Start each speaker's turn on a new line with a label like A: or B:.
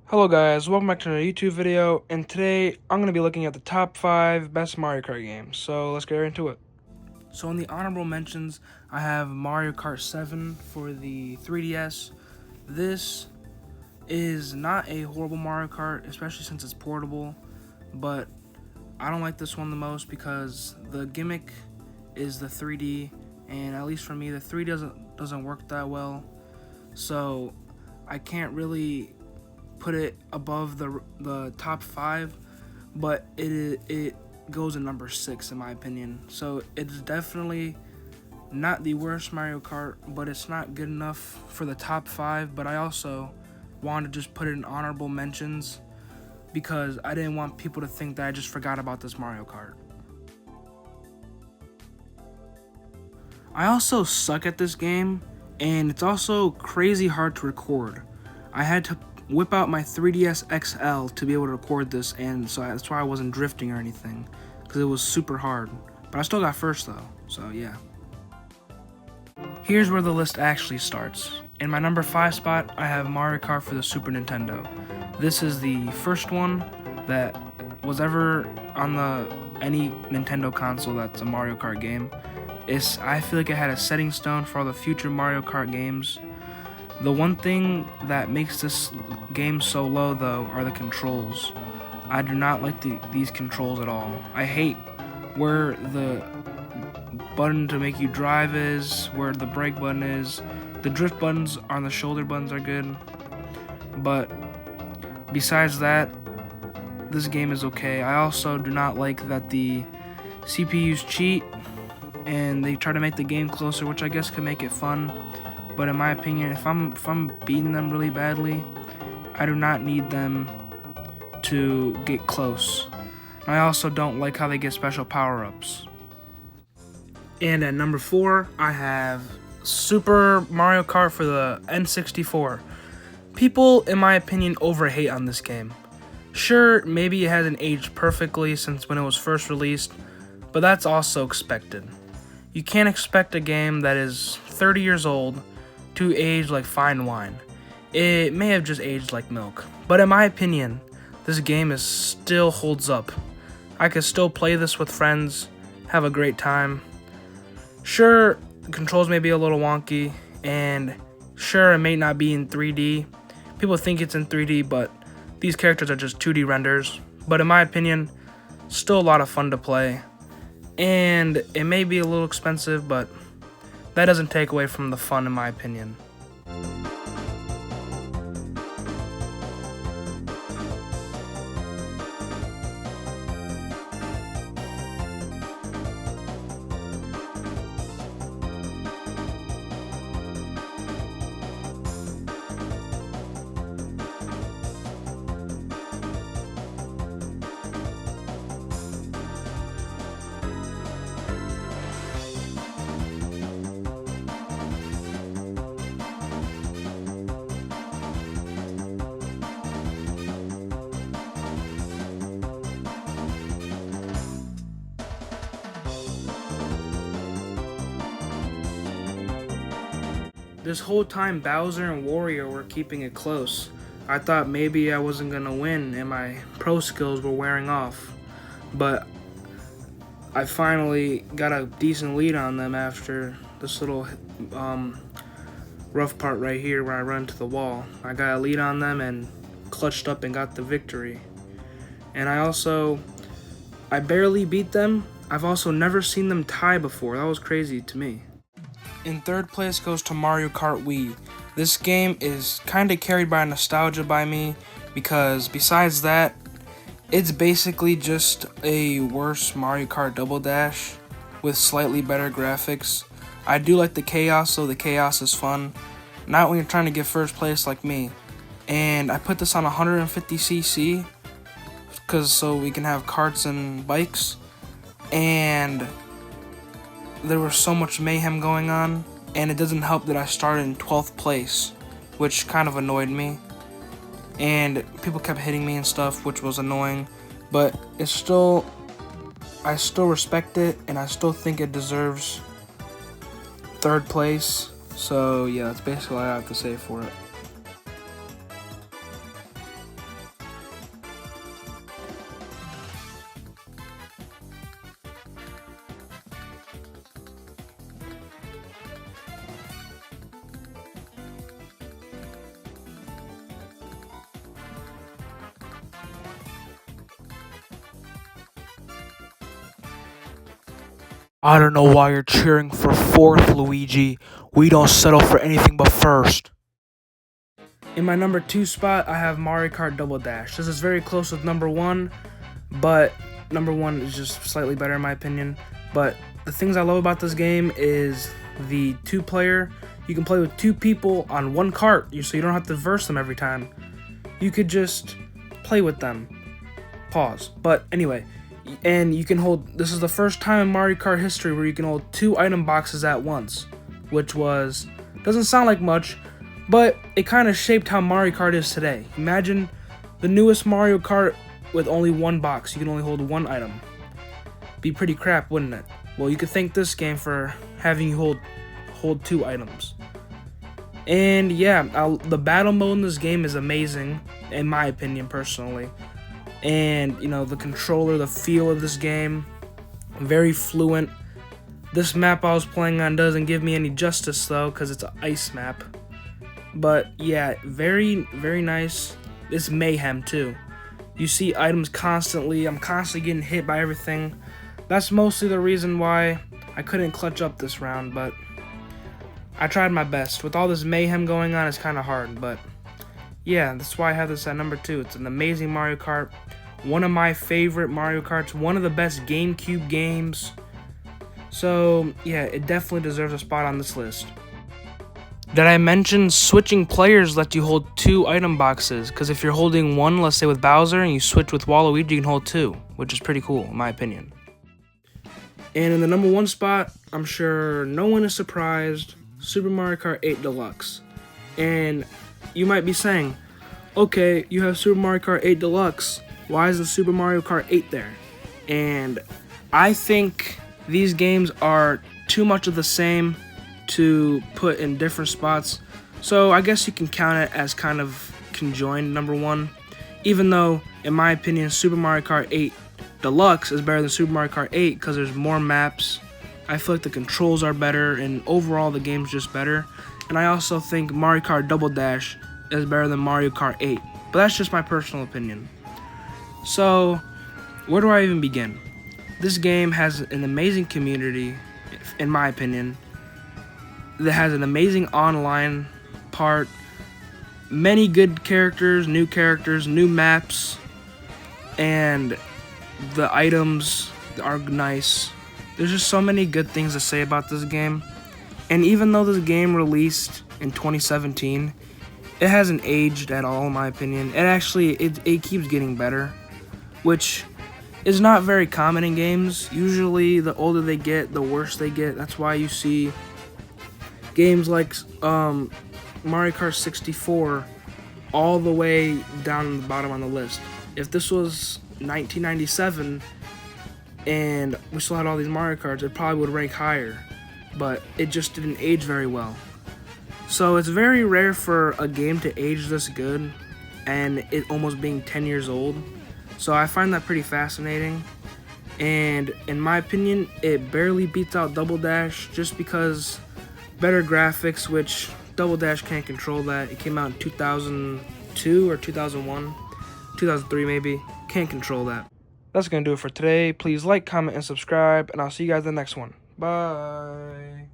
A: Hello guys, welcome back to another YouTube video, and today I'm going to be looking at the top 5 best Mario Kart games, so let's get right into it. So in the honorable mentions, I have Mario Kart 7 for the 3DS. This is not a horrible Mario Kart, especially since it's portable, but I don't like this one the most because the gimmick is the 3D, and at least for me, the 3D doesn't work that well, so I can't really put it above the top 5, but it goes in number 6 in my opinion. So it's definitely not the worst Mario Kart, but it's not good enough for the top 5. But I also wanted to just put it in honorable mentions because I didn't want people to think that I just forgot about this Mario Kart. I also suck at this game, and it's also crazy hard to record. I had to whip out my 3DS XL to be able to record this, and so that's why I wasn't drifting or anything, because it was super hard. But I still got first though, so yeah. Here's where the list actually starts. In my number 5 spot, I have Mario Kart for the Super Nintendo. This is the first one that was ever on any Nintendo console that's a Mario Kart game. I feel like it had a setting stone for all the future Mario Kart games. The one thing that makes this game so low, though, are the controls. I do not like these controls at all. I hate where the button to make you drive is, where the brake button is. The drift buttons on the shoulder buttons are good, but besides that, this game is okay. I also do not like that the CPUs cheat, and they try to make the game closer, which I guess could make it fun. But in my opinion, if I'm beating them really badly, I do not need them to get close. And I also don't like how they get special power-ups. And at number 4, I have Super Mario Kart for the N64. People, in my opinion, overhate on this game. Sure, maybe it hasn't aged perfectly since when it was first released, but that's also expected. You can't expect a game that is 30 years old to age like fine wine. It may have just aged like milk, but in my opinion, this game still holds up. I could still play this with friends, have a great time. Sure, the controls may be a little wonky, and sure, it may not be in 3D. People think it's in 3D, but these characters are just 2D renders. But in my opinion, still a lot of fun to play. And it may be a little expensive, but that doesn't take away from the fun in my opinion. This whole time, Bowser and Wario were keeping it close. I thought maybe I wasn't gonna win and my pro skills were wearing off. But I finally got a decent lead on them after this little rough part right here where I run to the wall. I got a lead on them and clutched up and got the victory. And I barely beat them. I've also never seen them tie before. That was crazy to me. In third place goes to Mario Kart Wii. This game is kind of carried by nostalgia by me because besides that, it's basically just a worse Mario Kart Double Dash with slightly better graphics. I do like the chaos, so the chaos is fun. Not when you're trying to get first place like me. And I put this on 150cc so we can have karts and bikes. And there was so much mayhem going on, and it doesn't help that I started in 12th place, which kind of annoyed me. And people kept hitting me and stuff, which was annoying, but I still respect it, and I still think it deserves 3rd place. So yeah, that's basically all I have to say for it.
B: I don't know why you're cheering for fourth, Luigi. We don't settle for anything but first.
A: In my number 2 spot, I have Mario Kart Double Dash. This is very close with number 1, but number 1 is just slightly better in my opinion. But the things I love about this game is the 2-player. You can play with 2 people on one kart, so you don't have to verse them every time. You could just play with them. Pause. But anyway, and you can hold, this is the first time in Mario Kart history where you can hold 2 item boxes at once, which doesn't sound like much, but it kind of shaped how Mario Kart is today. Imagine the newest Mario Kart with only 1 box. You can only hold 1 item. Be pretty crap, wouldn't it? Well, you could thank this game for having you hold 2 items. And yeah, the battle mode in this game is amazing, in my opinion, personally. And, the controller, the feel of this game, very fluent. This map I was playing on doesn't give me any justice, though, because it's an ice map. But, yeah, very, very nice. It's mayhem, too. You see items constantly. I'm constantly getting hit by everything. That's mostly the reason why I couldn't clutch up this round, but I tried my best. With all this mayhem going on, it's kind of hard, but yeah, that's why I have this at number 2. It's an amazing Mario Kart. One of my favorite Mario Karts. One of the best GameCube games. So, yeah, it definitely deserves a spot on this list. Did I mention switching players lets you hold 2 item boxes? Because if you're holding 1, let's say with Bowser, and you switch with Waluigi, you can hold 2, which is pretty cool, in my opinion. And in the number 1 spot, I'm sure no one is surprised, Super Mario Kart 8 Deluxe. And you might be saying, okay, you have Super Mario Kart 8 Deluxe, why isn't Super Mario Kart 8 there? And I think these games are too much of the same to put in different spots, so I guess you can count it as kind of conjoined number 1, even though, in my opinion, Super Mario Kart 8 Deluxe is better than Super Mario Kart 8 because there's more maps. I feel like the controls are better, and overall the game's just better. And I also think Mario Kart Double Dash is better than Mario Kart 8, but that's just my personal opinion. So, where do I even begin? This game has an amazing community, in my opinion, that has an amazing online part, many good characters, new maps, and the items are nice. There's just so many good things to say about this game. And even though this game released in 2017, it hasn't aged at all, in my opinion. It keeps getting better, which is not very common in games. Usually, the older they get, the worse they get. That's why you see games like Mario Kart 64 all the way down in the bottom on the list. If this was 1997 and we still had all these Mario Karts, it probably would rank higher, but it just didn't age very well. So it's very rare for a game to age this good and it almost being 10 years old. So I find that pretty fascinating, and in my opinion, it barely beats out Double Dash just because better graphics, which Double Dash can't control that. It came out in 2002 or 2001, 2003 maybe. Can't control that. That's going to do it for today. Please like, comment, and subscribe, and I'll see you guys in the next one. Bye.